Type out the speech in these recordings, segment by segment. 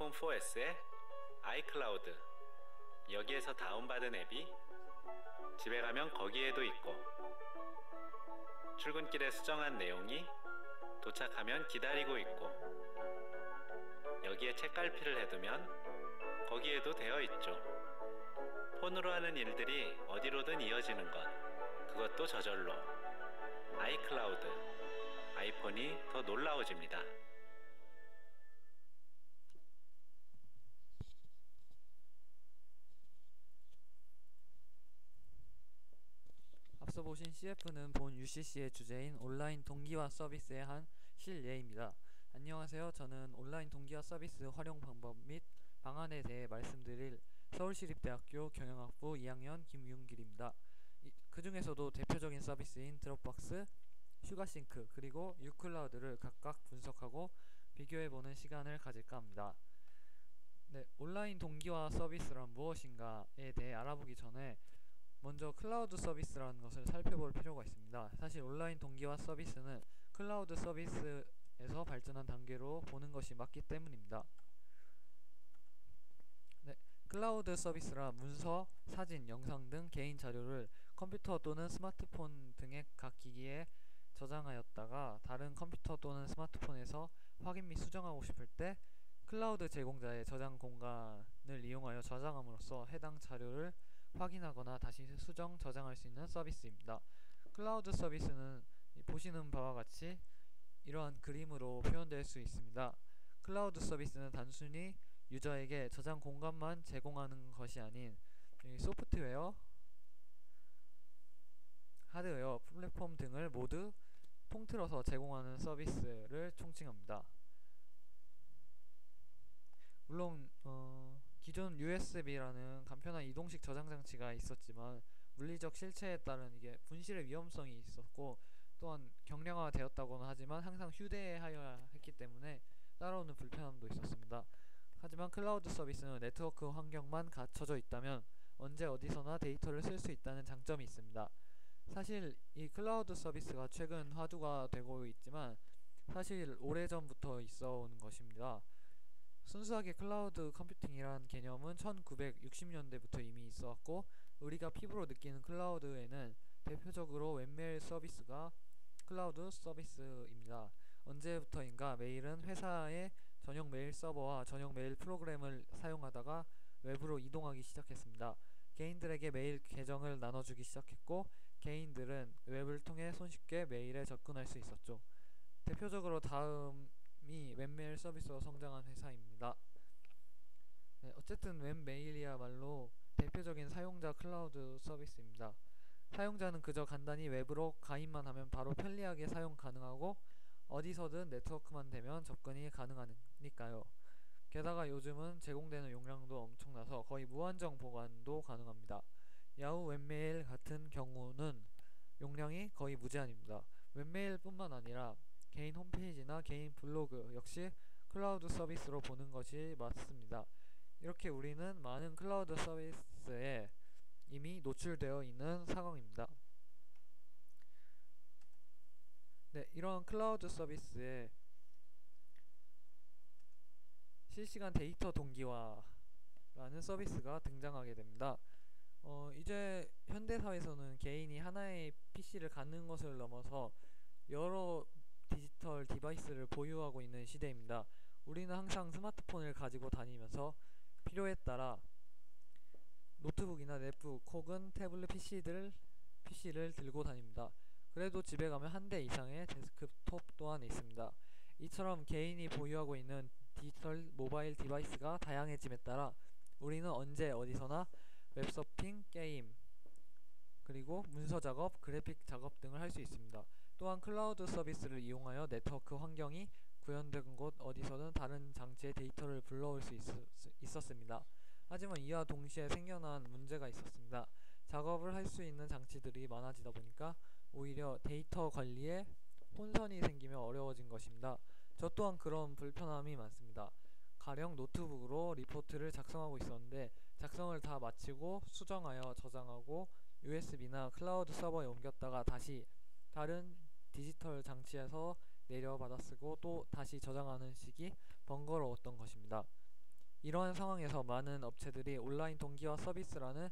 아이폰 4S에 아이클라우드, 여기에서 다운받은 앱이 집에 가면 거기에도 있고, 출근길에 수정한 내용이 도착하면 기다리고 있고, 여기에 책갈피를 해두면 거기에도 되어 있죠. 폰으로 하는 일들이 어디로든 이어지는 것, 그것도 저절로. 아이클라우드, 아이폰이 더 놀라워집니다. 앞서 보신 CF는 본 UCC의 주제인 온라인 동기화 서비스의 한 실예입니다. 안녕하세요. 저는 온라인 동기화 서비스 활용 방법 및 방안에 대해 말씀드릴 서울시립대학교 경영학부 2학년 김윤길입니다. 그 중에서도 대표적인 서비스인 드롭박스, 슈가싱크, 그리고 유클라우드를 각각 분석하고 비교해보는 시간을 가질까 합니다. 네, 온라인 동기화 서비스란 무엇인가에 대해 알아보기 전에 먼저 클라우드 서비스라는 것을 살펴볼 필요가 있습니다. 사실 온라인 동기화 서비스는 클라우드 서비스에서 발전한 단계로 보는 것이 맞기 때문입니다. 네, 클라우드 서비스라 문서, 사진, 영상 등 개인 자료를 컴퓨터 또는 스마트폰 등의 각 기기에 저장하였다가 다른 컴퓨터 또는 스마트폰에서 확인 및 수정하고 싶을 때 클라우드 제공자의 저장 공간을 이용하여 저장함으로써 해당 자료를 확인하거나 다시 수정, 저장할 수 있는 서비스입니다. 클라우드 서비스는 보시는 바와 같이 이러한 그림으로 표현될 수 있습니다. 클라우드 서비스는 단순히 유저에게 저장 공간만 제공하는 것이 아닌 소프트웨어, 하드웨어, 플랫폼 등을 모두 통틀어서 제공하는 서비스를 총칭합니다. 물론 기존 USB라는 간편한 이동식 저장 장치가 있었지만 물리적 실체에 따른 이게 분실의 위험성이 있었고, 또한 경량화 되었다고는 하지만 항상 휴대하여야 했기 때문에 따라오는 불편함도 있었습니다. 하지만 클라우드 서비스는 네트워크 환경만 갖춰져 있다면 언제 어디서나 데이터를 쓸 수 있다는 장점이 있습니다. 사실 이 클라우드 서비스가 최근 화두가 되고 있지만 사실 오래전부터 있어 오는 것입니다. 순수하게 클라우드 컴퓨팅이란 개념은 1960년대부터 이미 있어왔고, 우리가 피부로 느끼는 클라우드에는 대표적으로 웹메일 서비스가 클라우드 서비스입니다. 언제부터인가 메일은 회사의 전용 메일 서버와 전용 메일 프로그램을 사용하다가 외부로 이동하기 시작했습니다. 개인들에게 메일 계정을 나눠주기 시작했고, 개인들은 웹을 통해 손쉽게 메일에 접근할 수 있었죠. 대표적으로 다음이 웹메일 서비스로 성장한 회사입니다. 네, 어쨌든 웹메일이야말로 대표적인 사용자 클라우드 서비스입니다. 사용자는 그저 간단히 웹으로 가입만 하면 바로 편리하게 사용 가능하고 어디서든 네트워크만 되면 접근이 가능하니까요. 게다가 요즘은 제공되는 용량도 엄청나서 거의 무한정 보관도 가능합니다. 야후 웹메일 같은 경우는 용량이 거의 무제한입니다. 웹메일 뿐만 아니라 개인 홈페이지나 개인 블로그 역시 클라우드 서비스로 보는 것이 맞습니다. 이렇게 우리는 많은 클라우드 서비스에 이미 노출되어 있는 상황입니다. 네, 이런 클라우드 서비스에 실시간 데이터 동기화라는 서비스가 등장하게 됩니다. 이제 현대사회에서는 개인이 하나의 PC를 갖는 것을 넘어서 여러 디지털 디바이스를 보유하고 있는 시대입니다. 우리는 항상 스마트폰을 가지고 다니면서 필요에 따라 노트북이나 넷북 혹은 태블릿 PC를 들고 다닙니다. 그래도 집에 가면 한 대 이상의 데스크톱 또한 있습니다. 이처럼 개인이 보유하고 있는 디지털 모바일 디바이스가 다양해짐에 따라 우리는 언제 어디서나 웹서핑, 게임, 그리고 문서 작업, 그래픽 작업 등을 할 수 있습니다. 또한 클라우드 서비스를 이용하여 네트워크 환경이 구현된 곳 어디서든 다른 장치의 데이터를 불러올 수 있었습니다. 하지만 이와 동시에 생겨난 문제가 있었습니다. 작업을 할 수 있는 장치들이 많아지다 보니까 오히려 데이터 관리에 혼선이 생기며 어려워진 것입니다. 저 또한 그런 불편함이 많습니다. 가령 노트북으로 리포트를 작성하고 있었는데 작성을 다 마치고 수정하여 저장하고 USB나 클라우드 서버에 옮겼다가 다시 다른 디지털 장치에서 내려받아 쓰고 또 다시 저장하는 식이 번거로웠던 것입니다. 이러한 상황에서 많은 업체들이 온라인 동기화 서비스라는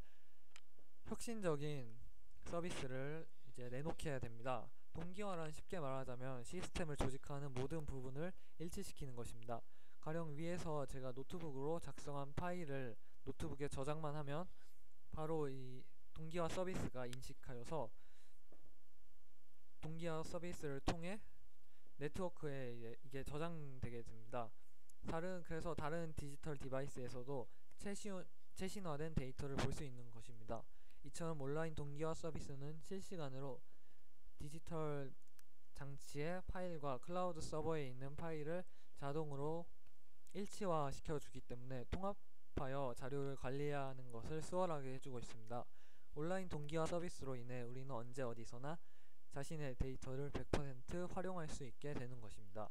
혁신적인 서비스를 이제 내놓게 됩니다. 동기화란 쉽게 말하자면 시스템을 조직하는 모든 부분을 일치시키는 것입니다. 가령 위에서 제가 노트북으로 작성한 파일을 노트북에 저장만 하면 바로 이 동기화 서비스가 인식하여서 동기화 서비스를 통해 네트워크에 이게 저장되게 됩니다. 그래서 다른 디지털 디바이스에서도 최신화된 데이터를 볼 수 있는 것입니다. 이처럼 온라인 동기화 서비스는 실시간으로 디지털 장치의 파일과 클라우드 서버에 있는 파일을 자동으로 일치화 시켜주기 때문에 통합하여 자료를 관리하는 것을 수월하게 해주고 있습니다. 온라인 동기화 서비스로 인해 우리는 언제 어디서나 자신의 데이터를 100% 활용할 수 있게 되는 것입니다.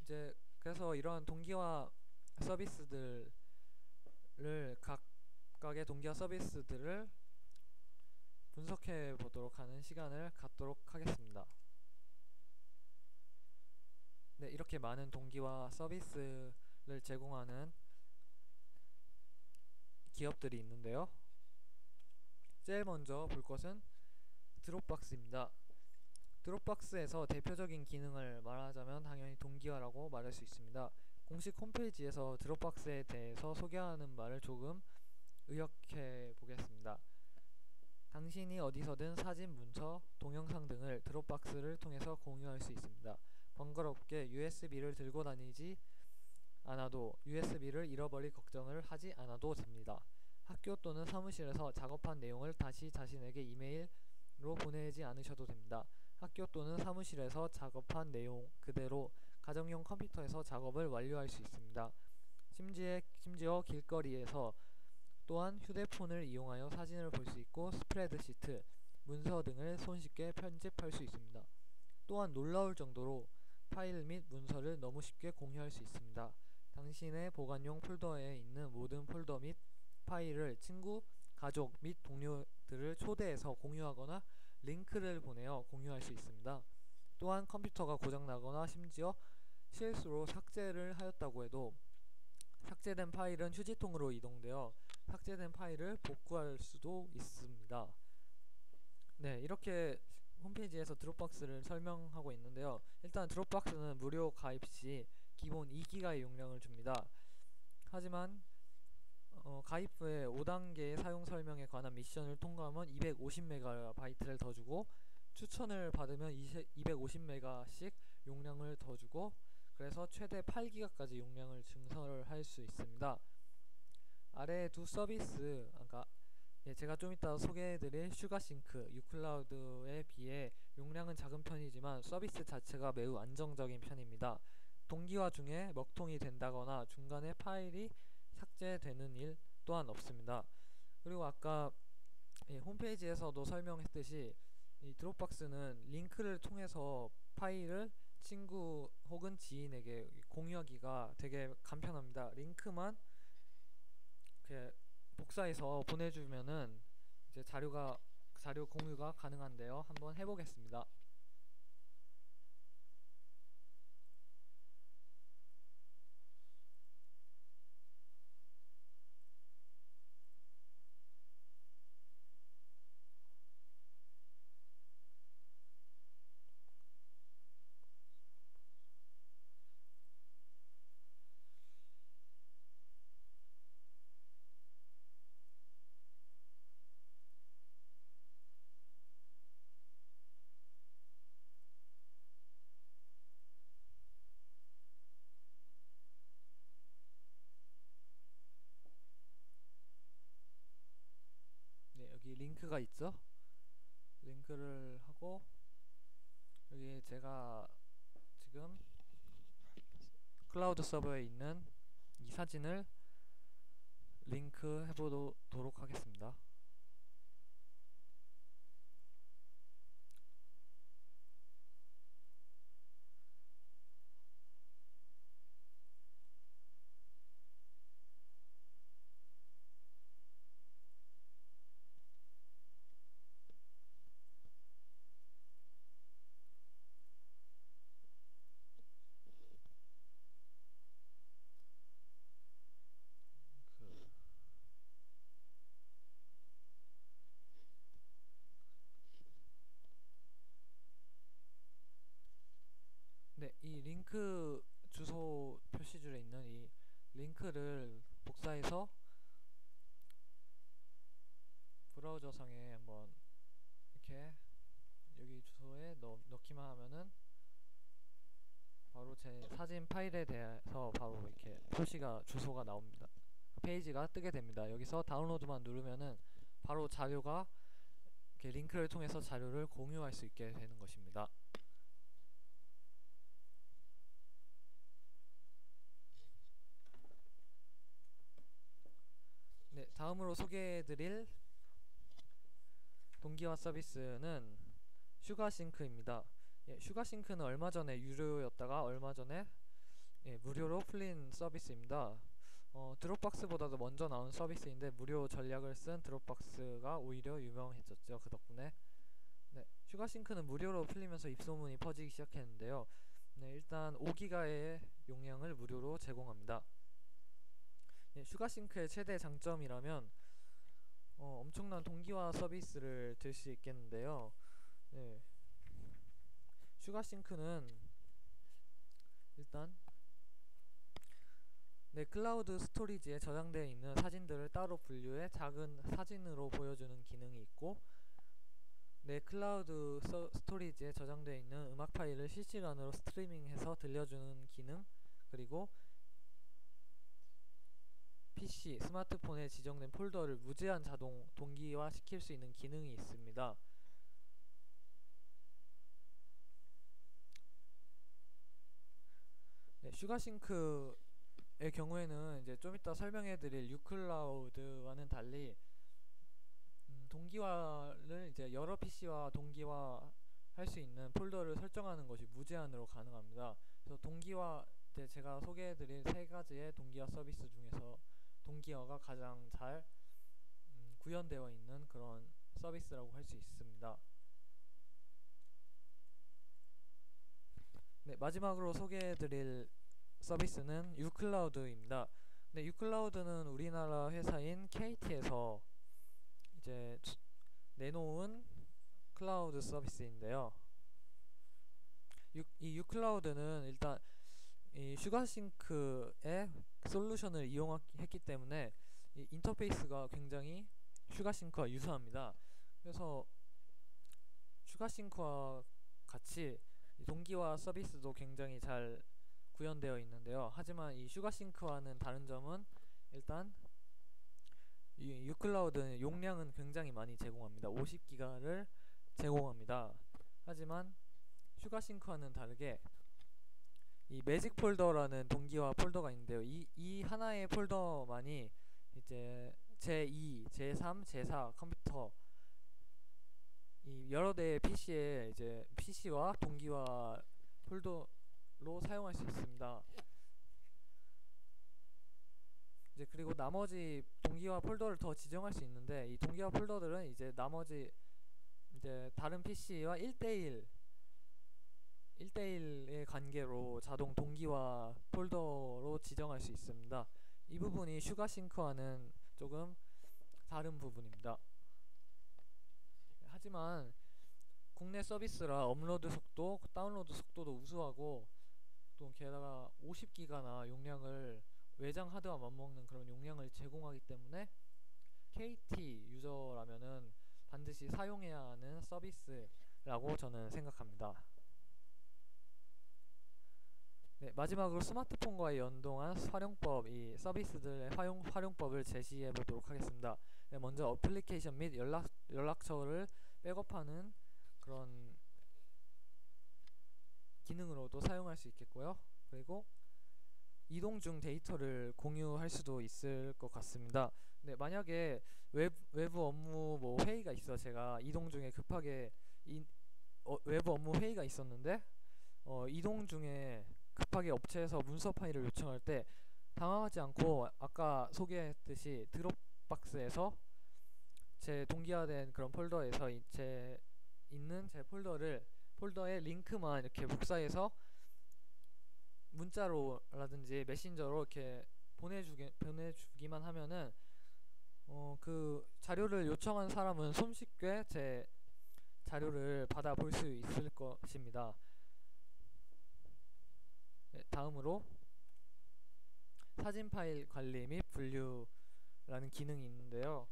이제 그래서 이러한 동기화 서비스들을 각각의 동기화 서비스들을 분석해 보도록 하는 시간을 갖도록 하겠습니다. 네, 이렇게 많은 동기화 서비스를 제공하는 기업들이 있는데요. 제일 먼저 볼 것은 드롭박스입니다. 드롭박스에서 대표적인 기능을 말하자면 당연히 동기화라고 말할 수 있습니다. 공식 홈페이지에서 드롭박스에 대해서 소개하는 말을 조금 의역해 보겠습니다. 당신이 어디서든 사진, 문서, 동영상 등을 드롭박스를 통해서 공유할 수 있습니다. 번거롭게 USB를 들고 다니지 않아도 USB를 잃어버릴 걱정을 하지 않아도 됩니다. 학교 또는 사무실에서 작업한 내용을 다시 자신에게 이메일로 보내지 않으셔도 됩니다. 학교 또는 사무실에서 작업한 내용 그대로 가정용 컴퓨터에서 작업을 완료할 수 있습니다. 심지어 길거리에서 또한 휴대폰을 이용하여 사진을 볼 수 있고 스프레드시트, 문서 등을 손쉽게 편집할 수 있습니다. 또한 놀라울 정도로 파일 및 문서를 너무 쉽게 공유할 수 있습니다. 당신의 보관용 폴더에 있는 모든 폴더 및 파일을 친구, 가족 및 동료들을 초대해서 공유하거나 링크를 보내어 공유할 수 있습니다. 또한 컴퓨터가 고장나거나 심지어 실수로 삭제를 하였다고 해도 삭제된 파일은 휴지통으로 이동되어 삭제된 파일을 복구할 수도 있습니다. 네, 이렇게 홈페이지에서 드롭박스를 설명하고 있는데요. 일단 드롭박스는 무료 가입 시 기본 2기가의 용량을 줍니다. 하지만 가입 후에 5단계의 사용 설명에 관한 미션을 통과하면 250MB를 더 주고 추천을 받으면 250MB씩 용량을 더 주고 그래서 최대 8기가까지 용량을 증설할 수 있습니다. 아래 두 서비스, 제가 좀 이따 소개해드릴 슈가싱크, 유클라우드에 비해 용량은 작은 편이지만 서비스 자체가 매우 안정적인 편입니다. 동기화 중에 먹통이 된다거나 중간에 파일이 삭제되는 일 또한 없습니다. 그리고 아까 홈페이지에서도 설명했듯이 이 드롭박스는 링크를 통해서 파일을 친구 혹은 지인에게 공유하기가 되게 간편합니다. 링크만 이렇게 복사해서 보내주면은 이제 자료 공유가 가능한데요. 한번 해보겠습니다. 네, 여기 링크가 있죠. 링크를 하고 여기 제가 지금 클라우드 서버에 있는 이 사진을 링크 해보도록 하겠습니다. 네, 이 링크 주소 표시줄에 있는 이 링크를 복사해서 브라우저상에 한번 이렇게 여기 주소에 넣기만 하면은 바로 제 사진 파일에 대해서 바로 이렇게 표시가 주소가 나옵니다. 페이지가 뜨게 됩니다. 여기서 다운로드만 누르면은 바로 자료가 이렇게 링크를 통해서 자료를 공유할 수 있게 되는 것입니다. 네, 다음으로 소개해드릴 동기화 서비스는 슈가싱크입니다. 예, 슈가싱크는 얼마 전에 유료였다가 얼마 전에 무료로 풀린 서비스입니다. 드롭박스보다도 먼저 나온 서비스인데 무료 전략을 쓴 드롭박스가 오히려 유명해졌죠. 그 덕분에. 네, 슈가싱크는 무료로 풀리면서 입소문이 퍼지기 시작했는데요. 네, 일단 5기가의 용량을 무료로 제공합니다. 예, 슈가싱크의 최대 장점이라면 엄청난 동기화 서비스를 들 수 있겠는데요. 네, 슈가싱크는 일단 클라우드 스토리지에 저장되어 있는 사진들을 따로 분류해 작은 사진으로 보여주는 기능이 있고, 클라우드 스토리지에 저장되어 있는 음악 파일을 실시간으로 스트리밍해서 들려주는 기능, 그리고 PC, 스마트폰에 지정된 폴더를 무제한 자동 동기화 시킬 수 있는 기능이 있습니다. 네, 슈가싱크의 경우에는 이제 좀 이따 설명해드릴 유클라우드와는 달리 동기화를 이제 여러 PC와 동기화 할 수 있는 폴더를 설정하는 것이 무제한으로 가능합니다. 그래서 동기화, 제가 소개해드릴 세 가지의 동기화 서비스 중에서 동기화가 가장 잘 구현되어 있는 그런 서비스라고 할 수 있습니다. 네, 마지막으로 소개해드릴 서비스는 유클라우드입니다. 네, 유클라우드는 우리나라 회사인 KT에서 이제 내놓은 클라우드 서비스인데요. 이 유클라우드는 일단 이 슈가싱크의 솔루션을 이용했기 때문에 이 인터페이스가 굉장히 슈가싱크와 유사합니다. 그래서 슈가싱크와 같이 동기화 서비스도 굉장히 잘 구현되어 있는데요. 하지만 이 슈가싱크와는 다른 점은 일단 이 유클라우드는 용량은 굉장히 많이 제공합니다. 50기가를 제공합니다. 하지만 슈가싱크와는 다르게 이 매직 폴더라는 동기화 폴더가 있는데요. 이 하나의 폴더만이 이제 제2, 제3, 제4 컴퓨터 이 여러 대의 PC에 이제 PC와 동기화 폴더로 사용할 수 있습니다. 이제 그리고 나머지 동기화 폴더를 더 지정할 수 있는데, 이 동기화 폴더들은 이제 나머지 이제 다른 PC와 1대1의 관계로 자동 동기화 폴더로 지정할 수 있습니다. 이 부분이 슈가싱크와는 조금 다른 부분입니다. 하지만 국내 서비스라 업로드 속도, 다운로드 속도도 우수하고, 또 게다가 50기가나 용량을 외장 하드와 맞먹는 그런 용량을 제공하기 때문에 KT 유저라면은 반드시 사용해야 하는 서비스라고 저는 생각합니다. 네, 마지막으로 스마트폰과의 연동한 활용법, 이 서비스들의 활용법을 제시해 보도록 하겠습니다. 네, 먼저 어플리케이션 및 연락처를 백업하는 그런 기능으로도 사용할 수 있겠고요. 그리고 이동 중 데이터를 공유할 수도 있을 것 같습니다. 네, 만약에 외부 업무 뭐 회의가 있어, 제가 이동 중에 급하게 외부 업무 회의가 있었는데 이동 중에 급하게 업체에서 문서 파일을 요청할 때 당황하지 않고 아까 소개했듯이 드롭박스에서 제 동기화된 그런 폴더에서 제 폴더의 링크만 이렇게 복사해서 문자로라든지 메신저로 이렇게 보내주기만 하면은 그 자료를 요청한 사람은 손쉽게 제 자료를 받아볼 수 있을 것입니다. 다음으로 사진 파일 관리 및 분류라는 기능이 있는데요.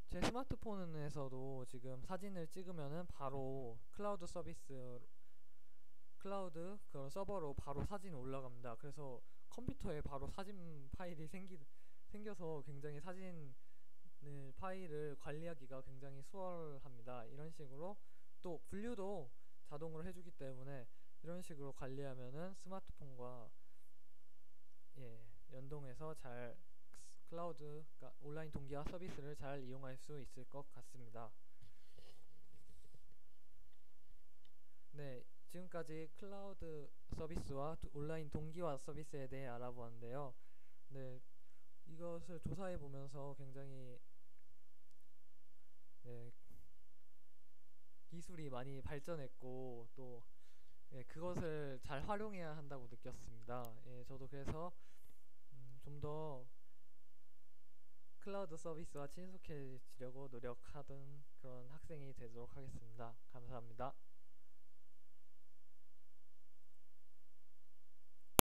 제 스마트폰에서도 지금 사진을 찍으면은 바로 클라우드 그런 서버로 바로 사진이 올라갑니다. 그래서 컴퓨터에 바로 사진 파일이 생겨서 굉장히 사진 파일을 관리하기가 굉장히 수월합니다. 이런 식으로 또 분류도 자동으로 해주기 때문에 이런 식으로 관리하면은 스마트폰과 연동해서 잘 클라우드, 그러니까 온라인 동기화 서비스를 잘 이용할 수 있을 것 같습니다. 네, 지금까지 클라우드 서비스와 온라인 동기화 서비스에 대해 알아보았는데요. 네, 이것을 조사해 보면서 굉장히 기술이 많이 발전했고 또 그것을 잘 활용해야 한다고 느꼈습니다. 저도 그래서 좀 더 클라우드 서비스와 친숙해지려고 노력하던 그런 학생이 되도록 하겠습니다. 감사합니다.